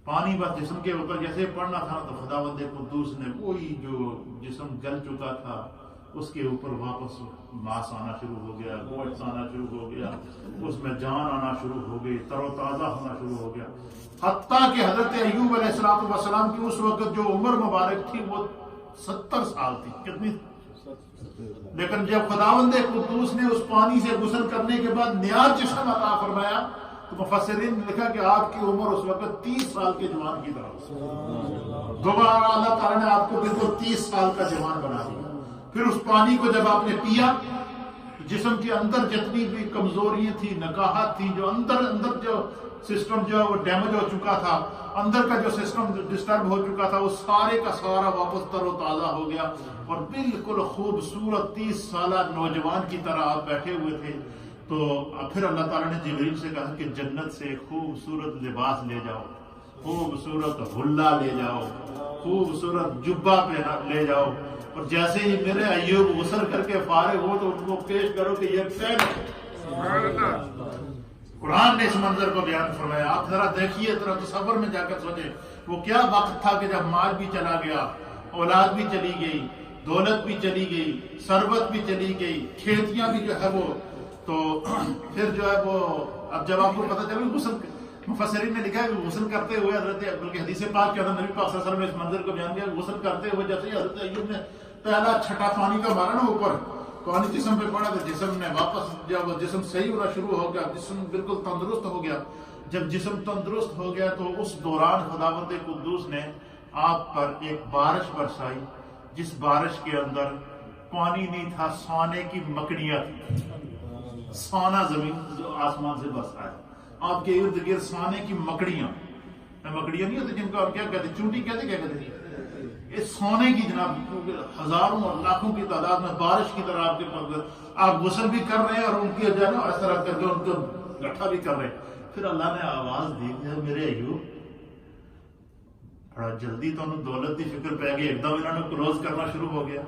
پانی بس جسم کے اوپر جیسے پڑنا تھا تو خداوند قدوس نے وہی جو جسم گل چکا تھا اس کے اوپر واپس ماس آنا شروع ہو گیا، گوشت آنا شروع ہو گیا، اس میں جان آنا شروع ہو گئی، تر و تازہ ہونا شروع ہو گیا. حتیٰ کہ حضرت ایوب علیہ السلام کی اس وقت جو عمر مبارک تھی وہ 70 سال تھی. کتنی؟ لیکن جب خداوند قدوس نے اس پانی سے غسل کرنے کے بعد نیا جسم عطا فرمایا تو مفسرین نے لکھا کہ آپ کی عمر اس وقت 30 سال کے جوان کی طرح. دوبارہ اللہ تعالیٰ نے آپ کو بالکل 30 سال کا جوان بنا دیا. پھر اس پانی کو جب آپ نے پیا جسم کے اندر جتنی بھی کمزوریاں تھی، نکاہت تھی، جو اندر جو سسٹم جو وہ ڈیمیج ہو چکا تھا، اندر کا جو سسٹم ڈسٹرب ہو چکا تھا، وہ سارے کا سارا واپس تر و تازہ ہو گیا اور بالکل خوبصورت 30 سالہ نوجوان کی طرح آپ بیٹھے ہوئے تھے. تو پھر اللہ تعالیٰ نے جبریل سے کہا کہ جنت سے خوبصورت لباس لے جاؤ، خوبصورت حلہ لے جاؤ، خوبصورت جبہ پہ لے جاؤ، اور جیسے ہی میرے ایوب غسل کر کے فارغ ہو تو ان کو پیش کرو کہ یہ پہن. قرآن نے اس منظر کو بیان فرمایا. آپ ذرا دیکھیے، ذرا تصور میں جا کر سوچیں وہ کیا وقت تھا کہ جب مال بھی چلا گیا، اولاد بھی چلی گئی، دولت بھی چلی گئی، ثروت بھی چلی گئی، کھیتیاں بھی جو ہے وہ. تو پھر جو ہے وہ اب جب آپ کو پتہ چلے غسل، مفسرین نے لکھا ہے کہ غسل کرتے ہوئے حضرت، بلکہ حدیث پاک کے اندر نبی پاک صلی اللہ علیہ وسلم نے اس منظر کو بیان کیا، غسل کرتے ہوئے جیسے ہی حضرت ایوب نے پہلا چھٹا پانی کا مارا نا اوپر، پانی جسم پہ پڑا تو جسم نے واپس جب وہ جسم صحیح ہونا شروع ہو گیا، جسم بالکل تندرست ہو گیا. جب جسم تندرست ہو گیا تو اس دوران خداوند قدوس نے آپ پر ایک بارش برسائی، جس بارش کے اندر پانی نہیں تھا، سونے کی مکڑیاں تھی. سونا زمین جو آسمان سے برسا ہے، آپ کے ارد گرد سونے کی مکڑیاں نہیں ہوتی جن کو آپ کیا کہتے ہیں، چونٹی کہتے کیا کہتے ہیں، یہ سونے کی جناب ہزاروں اور لاکھوں کی تعداد میں بارش کی طرح آپ کے پاس آپ غسل بھی کر رہے ہیں اور ان کی جو ہے نا اس طرح کر کے ان کو اکٹھا بھی کر رہے ہیں. پھر اللہ نے آواز دی کہ میرے ایوب بڑا جلدی تو انہوں دولت کی فکر پہ گئی، ایک دم انہوں نے کلوز کرنا شروع ہو گیا.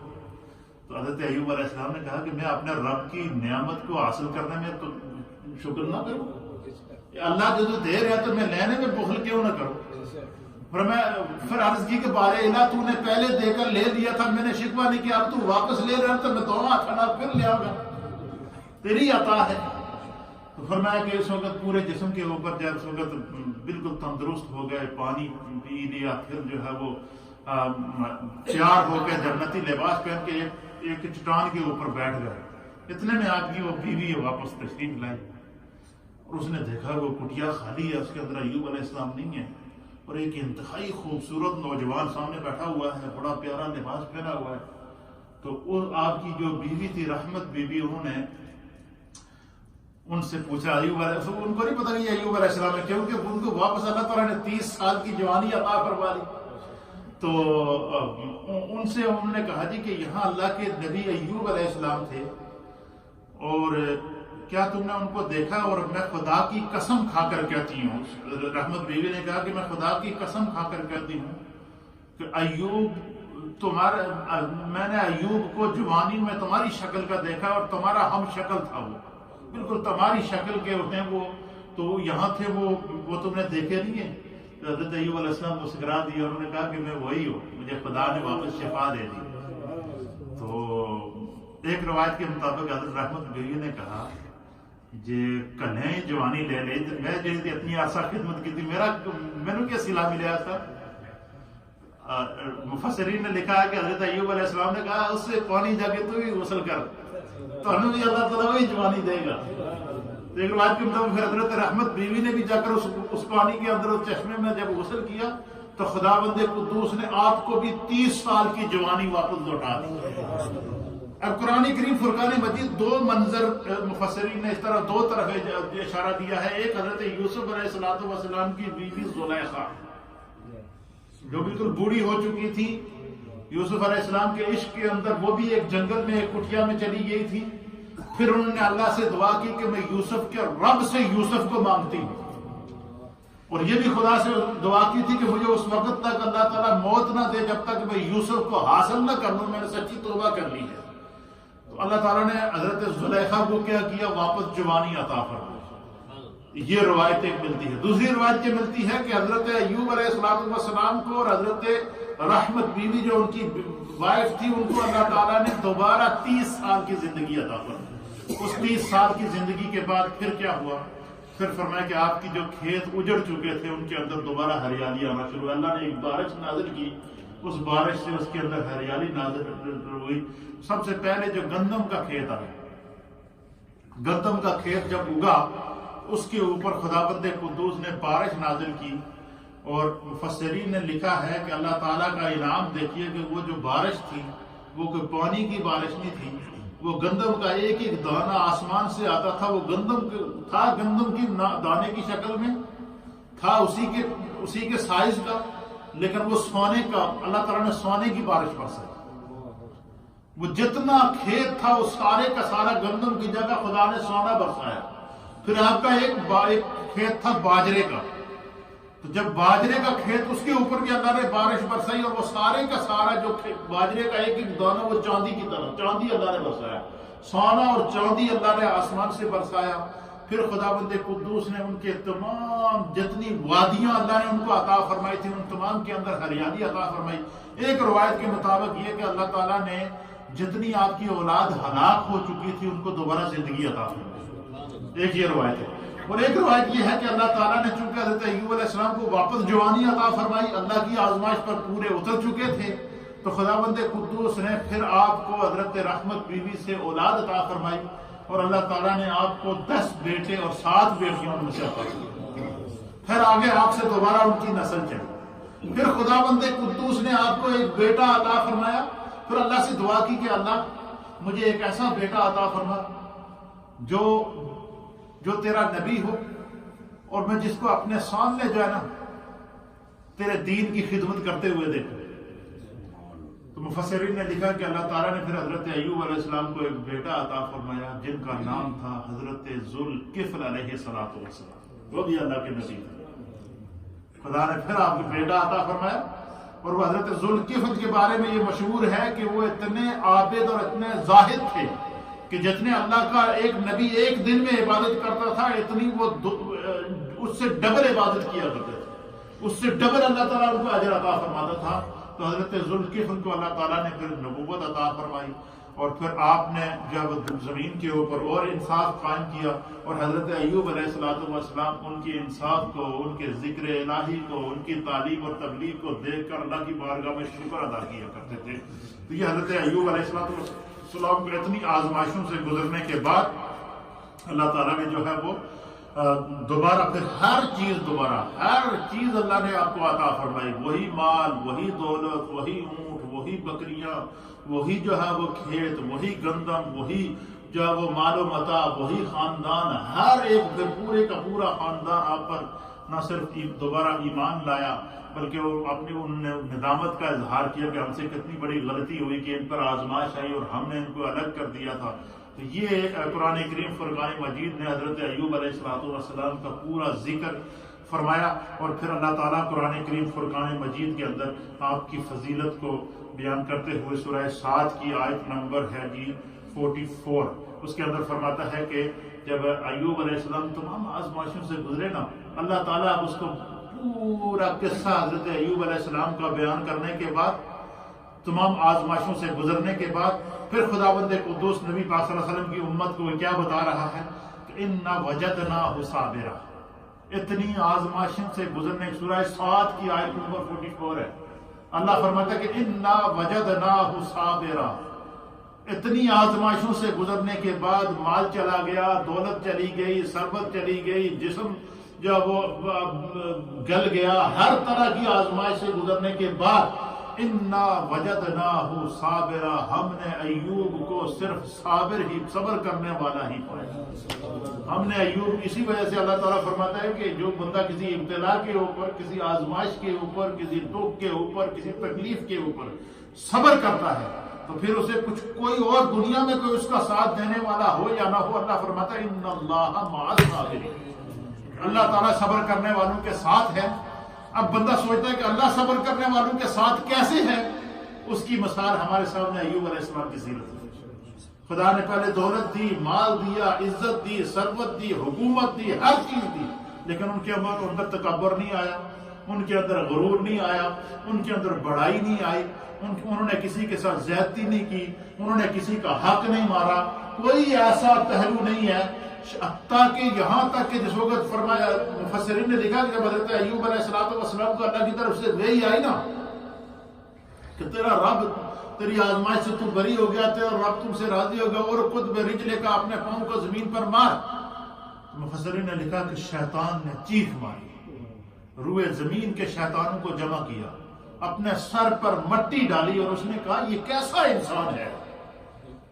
تو حضرت ایوب علیہ السلام نے کہا کہ میں اپنے رب کی نعمت کو حاصل کرنے میں تو شکر نہ کروں، اللہ جو دے رہا تو میں لینے میں بخل کیوں نہ کروں. پھر عرض کی کہ بارے الہ تو نے پہلے دے کر لے دیا تھا، میں نے شکوہ نہیں کیا، اب تو واپس لے رہا تو میں دعا کھڑا پھر لے آؤں گا، تیری عطا ہے. تو فرمایا کہ اس وقت پورے جسم کے اوپر جب اس وقت بالکل تندرست ہو گئے، پانی پی لیا، پھر جو ہے وہ تیار ہو کے جنتی لباس پہن کے ایک چٹان کے اوپر بیٹھ گئے. اتنے میں آپ کی وہ بیوی واپس تشریف لائی اور اس نے دیکھا وہ کٹیا خالی ہے، اس کے اندر ایوب علیہ السلام نہیں ہے، اور ایک انتہائی خوبصورت نوجوان سامنے بیٹھا ہوا ہے، بڑا پیارا لباس پہنا ہوا ہے. تو وہ آپ کی جو بیوی تھی رحمت بیوی، انہوں نے ان سے پوچھا ایوب علیہ السلام، ان کو نہیں پتا کہ ایوب علیہ السلام ہے، کیونکہ ان کو واپس اللہ تعالیٰ نے 30 سال کی جوانی عطا فرما دی. تو ان سے انہوں نے کہا جی کہ یہاں اللہ کے نبی ایوب علیہ السلام تھے اور کیا تم نے ان کو دیکھا؟ اور میں خدا کی قسم کھا کر کہتی ہوں، رحمت بیوی نے کہا کہ میں خدا کی قسم کھا کر کہتی ہوں کہ ایوب میں نے ایوب کو جوانی میں تمہاری شکل کا دیکھا اور تمہارا ہم شکل تھا، وہ بالکل تمہاری شکل کے ہوتے ہیں وہ، تو یہاں تھے وہ تم نے دیکھے نہیں ہیں. حضرت ایوب علیہ السلام کو سکرا دیا، انہوں نے کہا کہ میں وہی ہوں، مجھے خدا نے واپس شفا دے دی. تو ایک روایت کے مطابق حضرت رحمت بیوی نے کہا جے کنے جوانی لے لے، میں جی اتنی عرصہ خدمت کی تھی، میرے کیا صلہ ملیا تھا. مفسرین نے لکھا ہے کہ حضرت ایوب علیہ السلام نے کہا اس سے پانی جا کے تو بھی غسل کر، تو ہمیں بھی اللہ تعالیٰ وہی جوانی دے گا. ایک روایت کے مطابق پھر حضرت رحمت بیوی نے بھی جا کر اس پانی کے اندر اس چشمے میں جب غسل کیا تو خداوند قدوس نے آپ کو بھی 30 سال کی جوانی واپس لوٹا دی. اب قرآن کریم فرقان مجید دو منظر مفسرین نے اس طرح دو طرف اشارہ دیا ہے. ایک حضرت یوسف علیہ السلام کی بیوی زلیخا جو بالکل بوڑھی ہو چکی تھی، یوسف علیہ السلام کے عشق کے اندر وہ بھی ایک جنگل میں ایک کٹیا میں چلی گئی تھی. پھر انہوں نے اللہ سے دعا کی کہ میں یوسف کے رب سے یوسف کو مانگتی ہوں. اور یہ بھی خدا سے دعا کی تھی کہ مجھے اس وقت تک اللہ تعالیٰ موت نہ دے جب تک میں یوسف کو حاصل نہ کر لوں، میں نے سچی توبہ کر لی ہے۔ تو اللہ تعالیٰ نے حضرت زلیخا کو کیا کیا؟ واپس جوانی عطا فرمائی۔ یہ روایت ایک ملتی ہے۔ دوسری روایت یہ ملتی ہے کہ حضرت ایوب علیہ السلام کو اور حضرت رحمت بیوی جو ان کی وائف تھی، ان کو اللہ تعالیٰ نے دوبارہ 30 سال کی زندگی عطا فرمائی۔ اس 30 سال کی زندگی کے بعد پھر کیا ہوا؟ پھر فرمایا کہ آپ کی جو کھیت اجڑ چکے تھے ان کے اندر دوبارہ ہریالی آنا شروع ہوئی۔ اللہ نے ایک بارش نازل کی، اس بارش سے اس کے اندر ہریالی نازل ہوئی۔ سب سے پہلے جو گندم کا کھیت آیا، گندم کا کھیت جب اگا، اس کے اوپر خداوند قدوس نے بارش نازل کی، اور مفسرین نے لکھا ہے کہ اللہ تعالیٰ کا انعام دیکھیے کہ وہ جو بارش تھی وہ کوئی پانی کی بارش نہیں تھی، وہ گندم کا ایک ایک دانہ آسمان سے آتا تھا۔ وہ گندم تھا، گندم کی دانے کی شکل میں تھا، اسی کے سائز کا، لیکن وہ سونے کا، اللہ تعالیٰ نے سونے کی بارش برسائی۔ وہ جتنا کھیت تھا وہ سارے کا سارا گندم کی جگہ خدا نے سونا برسایا۔ پھر آپ کا ایک کھیت تھا باجرے کا، تو جب باجرے کا کھیت، اس کے اوپر بھی اللہ نے بارش برسائی، اور وہ سارے کا سارا جو باجرے کا ایک ایک دانہ وہ چاندی کی طرح، چاندی اللہ نے برسایا، سونا اور چاندی اللہ نے آسمان سے برسایا۔ پھر خداوند قدوس نے ان کے تمام جتنی وادیاں اللہ نے ان کو عطا فرمائی تھی، ان تمام کے اندر ہریالی عطا فرمائی۔ ایک روایت کے مطابق یہ کہ اللہ تعالیٰ نے جتنی آپ کی اولاد ہلاک ہو چکی تھی ان کو دوبارہ زندگی عطا فرمائی، ایک یہ روایت ہے۔ اور ایک روایت یہ ہے کہ اللہ تعالیٰ نے چونکہ حضرت ایوب علیہ السلام کو واپس جوانی عطا فرمائی، اللہ کی آزمائش پر پورے اتر چکے تھے، تو خداوند قدوس نے پھر آپ کو حضرت رحمت بیوی سے اولاد عطا فرمائی، اور اللہ تعالیٰ نے آپ کو 10 بیٹے اور 7 بیٹیوں میں سے عطا فرمائی۔ پھر آگے آپ سے دوبارہ ان کی نسل چلی۔ پھر خداوند قدوس نے آپ کو ایک بیٹا عطا فرمایا۔ پھر اللہ سے دعا کی کہ اللہ مجھے ایک ایسا بیٹا عطا فرما جو تیرا نبی ہو، اور میں جس کو اپنے سامنے جو ہے نا تیرے دین کی خدمت کرتے ہوئے دیکھوں۔ تو مفسرین نے لکھا کہ اللہ تعالیٰ نے پھر حضرت ایوب علیہ السلام کو ایک بیٹا عطا فرمایا جن کا نام تھا حضرت ذوالکفل علیہ السلام، وہ بھی اللہ کے نبی تھے۔ خدا نے پھر آپ کو بیٹا عطا فرمایا، اور وہ حضرت ذوالکفل کے بارے میں یہ مشہور ہے کہ وہ اتنے عابد اور اتنے زاہد تھے کہ جتنے اللہ کا ایک نبی ایک دن میں عبادت کرتا تھا، اتنی وہ اس سے ڈبل عبادت کیا کرتے تھے، اس سے ڈبل اللہ تعالیٰ ان کو اجر عطا فرماتا تھا۔ تو حضرت ذوالکفل کو اللہ تعالیٰ نے پھر نبوت عطا فرمائی، اور پھر آپ نے جب زمین کے اوپر اور انصاف قائم کیا، اور حضرت ایوب علیہ السلام ان کے انصاف کو، ان کے ذکر الہی کو، ان کی تعلیم اور تبلیغ کو دیکھ کر اللہ کی بارگاہ میں شکر ادا کیا کرتے تھے۔ تو یہ حضرت ایوب علیہ السلام کو اتنی آزمائشوں سے گزرنے کے بعد اللہ تعالیٰ نے جو ہے وہ دوبارہ پھر ہر چیز اللہ نے آپ کو عطا فرمائی، وہی مال، وہی دولت، وہی اونٹ، وہی بکریاں، وہی جو ہے وہ کھیت، وہی گندم، وہی جو ہے وہ مال و متاع، وہی خاندان، ہر ایک پورے کا پورا خاندان آپ پر نہ صرف دوبارہ ایمان لایا بلکہ وہ اپنی ان نے ندامت کا اظہار کیا کہ ہم سے کتنی بڑی غلطی ہوئی کہ ان پر آزمائش آئی اور ہم نے ان کو الگ کر دیا تھا۔ تو یہ قرآن کریم فرقان مجید نے حضرت ایوب علیہ السلام کا پورا ذکر فرمایا، اور پھر اللہ تعالیٰ قرآن کریم فرقان مجید کے اندر آپ کی فضیلت کو بیان کرتے ہوئے سورہ 7 کی آیت نمبر ہے 44، اس کے اندر فرماتا ہے کہ جب ایوب علیہ السلام تمام آزمائشوں سے گزرے نا، اللہ تعالیٰ اب اس کو پورا قصہ حضرت ایوب علیہ السلام کا بیان کرنے کے بعد، تمام آزمائشوں سے گزرنے کے بعد، پھر خداوند قدوس نبی پاک صلی اللہ علیہ وسلم کی امت کو کیا بتا رہا ہے کہ اِنَّا وَجَدْنَاهُ صَابِرًا۔ اتنی آزمائشوں سے گزرنے، سورہ 7 کی آیت نمبر 44 ہے، اللہ فرماتا ہے کہ اِنَّا وَجَدْنَاهُ صَابِرًا۔ اتنی آزمائشوں سے گزرنے کے بعد مال چلا گیا، دولت چلی گئی، ثروت چلی گئی، جسم جب وہ گل گیا، ہر طرح کی آزمائش سے گزرنے کے بعد اِنَّا وَجَدْنَاهُ صَابِرًا، ہم نے ایوب کو صرف صابر ہی، صبر کرنے والا ہی پایا۔ ہم نے ایوب، اسی وجہ سے اللہ تعالیٰ فرماتا ہے کہ جو بندہ کسی ابتلا کے اوپر، کسی آزمائش کے اوپر، کسی دکھ کے اوپر، کسی تکلیف کے اوپر صبر کرتا ہے تو پھر اسے کوئی اور دنیا میں کوئی اس کا ساتھ دینے والا ہو یا نہ ہو، اللہ فرماتا ہے اِنَّ اللَّهَ مَعَ الصَّابِرِينَ، اللہ تعالیٰ صبر کرنے والوں کے ساتھ ہے۔ اب بندہ سوچتا ہے کہ اللہ صبر کرنے والوں کے ساتھ کیسے ہے؟ اس کی مثال ہمارے سامنے ایوب علیہ السلام کی سیرت ہے۔ خدا نے پہلے دولت دی، مال دیا، عزت دی، ثروت دی، حکومت دی، ہر چیز دی، لیکن ان کے اندر تکبر نہیں آیا، ان کے اندر غرور نہیں آیا، ان کے اندر بڑائی نہیں آئی، انہوں نے کسی کے ساتھ زیادتی نہیں کی، انہوں نے کسی کا حق نہیں مارا، کوئی ایسا پہلو نہیں ہے۔ تاکہ یہاں تک کہ جس وقت فرمایا، مفسرین نے لکھا کہ جب حضرت ایوب علیہ السلام کو اللہ کی طرف سے وحی آئی نا کہ تیرا رب تیری آزمائش سے تو بری ہو گیا، تیرا رب تم سے راضی ہو گیا، اور خود برجلے کا اپنے پاؤں کو زمین پر مار، مفسرین نے لکھا کہ شیطان نے چیخ ماری، روئے زمین کے شیطانوں کو جمع کیا، اپنے سر پر مٹی ڈالی اور اس نے کہا یہ کیسا انسان ہے،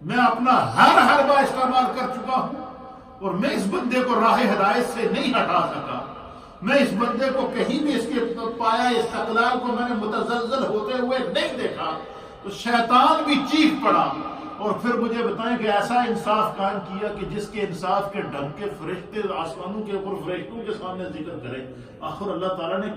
میں اپنا ہر حربہ استعمال کر چکا ہوں اور میں اس بندے کو راہ ہدایت سے نہیں ہٹا سکا، میں اس بندے کو کہیں بھی اس کے پایا استقلال کو میں نے متزلزل ہوتے ہوئے نہیں دیکھا۔ تو شیطان بھی چیخ پڑا، اور پھر مجھے بتائیں کہ ایسا انصاف قائم کیا کہ جس کے انصاف کے ڈھنگ کے فرشتے آسمانوں کے اوپر فرشتوں کے سامنے ذکر کرے، آخر اللہ تعالیٰ نے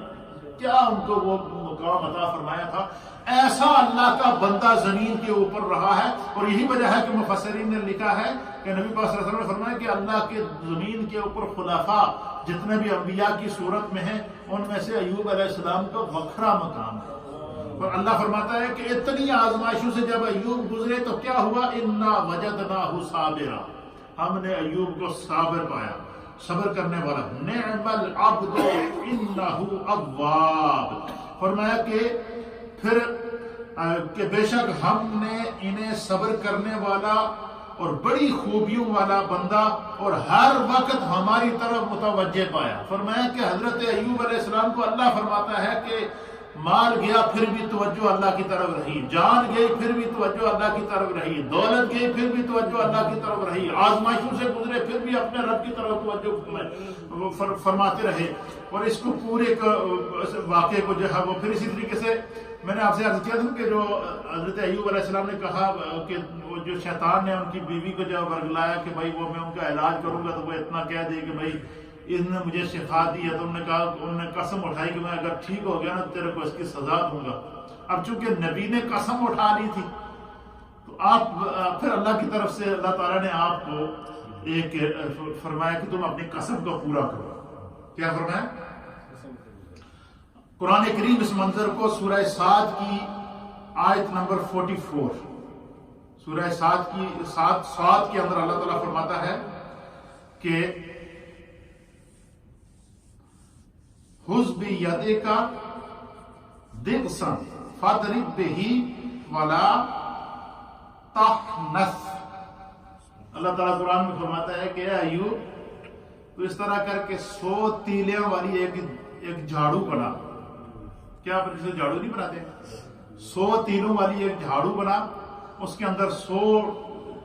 کیا ان کو وہ مقام عطا فرمایا تھا۔ ایسا اللہ کا بندہ زمین کے اوپر رہا ہے، اور یہی وجہ ہے کہ مفسرین نے لکھا ہے کہ نبی پاک صلی اللہ علیہ وسلم نے فرمایا کہ اللہ کے زمین کے اوپر خلفاء جتنے بھی انبیاء کی صورت میں ہیں، ان میں سے ایوب علیہ السلام کا وکھرا مقام ہے۔ اور اللہ فرماتا ہے کہ اتنی آزمائشوں سے جب ایوب گزرے تو کیا ہوا، انا وجدناہ صابرا، ہم نے ایوب کو صابر پایا، صبر کرنے والا، نعم العبد انہ اواب، فرمایا کہ پھر کہ بے شک ہم نے انہیں صبر کرنے والا اور بڑی خوبیوں والا بندہ اور ہر وقت ہماری طرف متوجہ پایا۔ فرمایا کہ حضرت ایوب علیہ السلام کو اللہ فرماتا ہے کہ مال گیا پھر بھی توجہ اللہ کی طرف رہی، جان گئی پھر بھی توجہ اللہ کی طرف رہی، دولت گئی پھر بھی توجہ اللہ کی طرف رہی، آزمائشوں سے گزرے پھر بھی اپنے رب کی طرف توجہ فرماتے رہے۔ اور اس کو پورے واقعے کو جو ہے وہ پھر اسی طریقے سے میں نے آپ سے عرض کیا تھا کہ جو حضرت ایوب علیہ السلام نے کہا کہ وہ جو شیطان نے ان کی بیوی کو جب ورگلایا کہ بھائی وہ میں ان کا علاج کروں گا تو وہ اتنا کہہ دے کہ بھائی اس نے مجھے شفا دی ہے، تو انہوں نے قسم اٹھائی کہ میں اگر ٹھیک ہو گیا نا تیرے کو اس کی سزا دوں گا۔ اب چونکہ نبی نے قسم اٹھا لی تھی تو آپ پھر اللہ کی طرف سے اللہ تعالیٰ نے آپ کو ایک فرمایا کہ تم اپنی قسم کو پورا کرو۔ کیا فرمایا؟ قرآن کریم اس منظر کو سورہ صاد کی آیت نمبر 44، سورہ صاد کے اندر اللہ تعالیٰ فرماتا ہے کہ خذ بیدک ضغثا فاضرب بہ ولا تحنث۔ اللہ تعالیٰ قرآن میں فرماتا ہے کہ اے ایوب تو اس طرح کر کے 100 تیلیاں والی ایک جھاڑو بنا۔ کیا آپ جسے جھاڑو نہیں بناتے، 100 تیلوں والی ایک جھاڑو بنا، اس کے اندر 100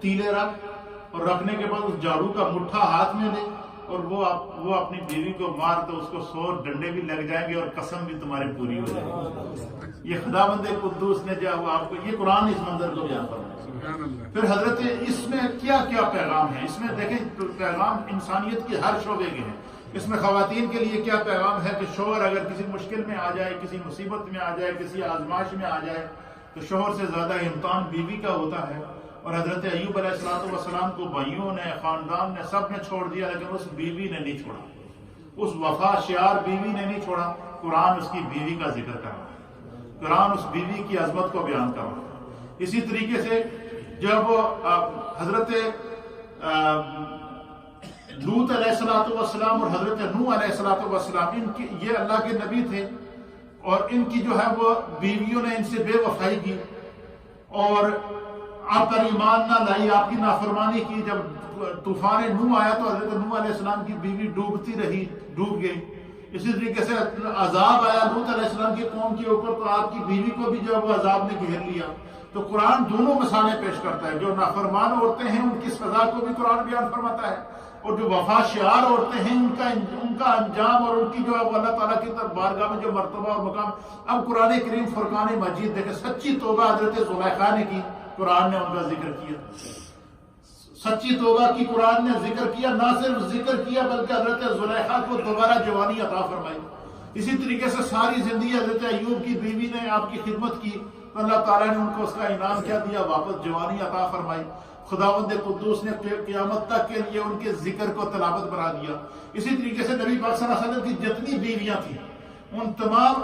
تیلے رکھ، اور رکھنے کے بعد اس جھاڑو کا مٹھا ہاتھ میں لے اور وہ اپنی بیوی کو مار تو اس کو 100 ڈنڈے بھی لگ جائیں گے اور قسم بھی تمہاری پوری ہو جائے گی۔ یہ خداوند قدوس نے جو آپ کو یہ قرآن اس منظر کو بیان فرمایا۔ پھر حضرت اس میں کیا کیا پیغام ہے، اس میں دیکھیں پیغام انسانیت کے ہر شعبے کے ہیں۔ اس میں خواتین کے لیے کیا پیغام ہے کہ شوہر اگر کسی مشکل میں آ جائے، کسی مصیبت میں آ جائے، کسی آزمائش میں آ جائے تو شوہر سے زیادہ امتحان بیوی کا ہوتا ہے۔ اور حضرت ایوب علیہ السلام کو بھائیوں نے، خاندان نے، سب نے چھوڑ دیا، لیکن اس بیوی نے نہیں چھوڑا، اس وفا شیار بیوی نے نہیں چھوڑا۔ قرآن اس کی بیوی کا ذکر کر رہا ہے، قرآن اس بیوی کی عظمت کو بیان کر رہا ہے۔ اسی طریقے سے جب حضرت لوط علیہ السلام اور حضرت نوح علیہ السلام یہ اللہ کے نبی تھے، اور ان کی جو ہے وہ بیویوں نے ان سے بے وفائی کی اور آپ پر ایمان نہ لائی، آپ کی نافرمانی کی۔ جب طوفان نوح آیا تو حضرت نوح علیہ السلام کی بیوی ڈوبتی رہی، ڈوب گئی۔ اسی طریقے سے عذاب آیا لوط علیہ السلام کی قوم کے اوپر تو آپ کی بیوی کو بھی جو وہ عذاب نے گھیر لیا۔ تو قرآن دونوں مثالیں پیش کرتا ہے، جو نافرمان عورتیں ہیں ان کی سزا کو بھی قرآن بیان فرماتا ہے، اور جو وفا شعار عورتیں ہیں ان کا انجام اور ان کی جو اللہ تعالیٰ کی طرف بارگاہ میں جو مرتبہ اور مقام۔ اب قرآن کریم فرقان مجید دیکھیں، سچی توبہ حضرت زلیخا نے کی، قرآن نے ان کا ذکر کیا۔ سچی توبہ کی قرآن نے ذکر کیا، نہ صرف ذکر کیا بلکہ حضرت زلیخا کو دوبارہ جوانی عطا فرمائی۔ اسی طریقے سے ساری زندگی حضرت ایوب کی بیوی نے آپ کی خدمت کی، اللہ تعالیٰ نے ان کو اس کا انعام کیا دیا، واپس جوانی عطا فرمائی۔ خداوند قدوس نے قیامت تک کے لیے ان کے ذکر کو تلاوت بنا دیا۔ اسی طریقے سے نبی پاک صلی اللہ علیہ وسلم کی جتنی بیویاں تھیں ان تمام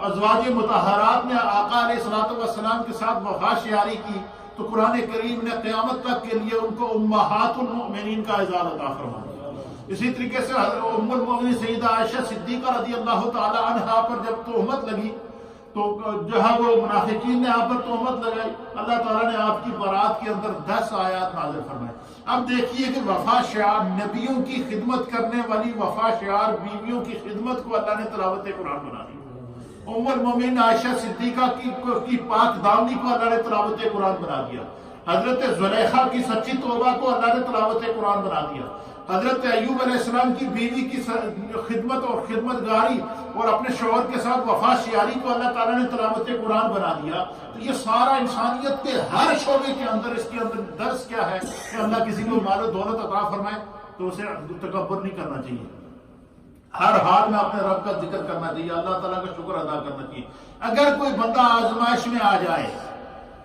ازواج مطہرات نے آقا علیہ الصلوۃ والسلام کے ساتھ وفا شیاری کی، تو قرآن کریم نے قیامت تک کے لیے ان کو امہات المؤمنین کا اعزاز عطا فرمایا۔ اسی طریقے سے ام المؤمنین سیدہ عائشہ صدیقہ رضی اللہ تعالی عنہا پر جب تہمت لگی تو جہاں وہ منافقین نے آپ پر تہمت لگائی، اللہ تعالیٰ نے آپ کی برات کے اندر 10 آیات نازل فرمائے۔ اب دیکھیے کہ وفا شعار، نبیوں کی خدمت کرنے والی وفا شعار بیویوں کی خدمت کو اللہ نے تلاوت قرآن بنا دی۔ ام المومنین عائشہ صدیقہ کی پاک دامنی کو اللہ نے تلاوت قرآن بنا دیا۔ حضرت زلیخا کی سچی توبہ کو اللہ نے تلاوت قرآن بنا دیا۔ حضرت ایوب علیہ السلام کی بیوی کی خدمت اور خدمت گاری اور اپنے شوہر کے ساتھ وفا شیاری کو اللہ تعالیٰ نے تلاوت قرآن بنا دیا۔ تو یہ سارا انسانیت کے ہر شعبے کے اندر اس کے اندر درس کیا ہے کہ اللہ کسی کو مال و دولت عطا فرمائے تو اسے تکبر نہیں کرنا چاہیے، ہر حال میں اپنے رب کا ذکر کرنا چاہیے، اللہ تعالیٰ کا شکر ادا کرنا چاہیے۔ اگر کوئی بندہ آزمائش میں آ جائے،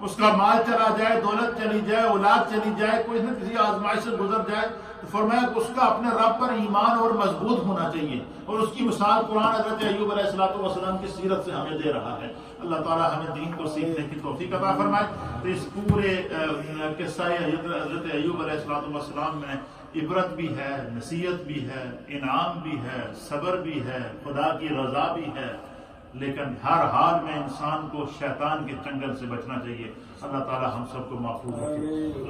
اس کا مال چلا جائے، دولت چلی جائے، اولاد چلی جائے، کوئی نہ کسی آزمائش سے گزر جائے، تو فرمایا کہ اس کا اپنے رب پر ایمان اور مضبوط ہونا چاہیے، اور اس کی مثال قرآن حضرت ایوب علیہ السلام کی سیرت سے ہمیں دے رہا ہے۔ اللہ تعالیٰ ہمیں دین کو سیکھنے کی توفیق عطا فرمائے۔ تو اس پورے قصہ حضرت ایوب علیہ السلام میں عبرت بھی ہے، نصیحت بھی ہے، انعام بھی ہے، صبر بھی ہے، خدا کی رضا بھی ہے، لیکن ہر حال میں انسان کو شیطان کے چنگل سے بچنا چاہیے۔ اللہ تعالیٰ ہم سب کو محفوظ رکھے۔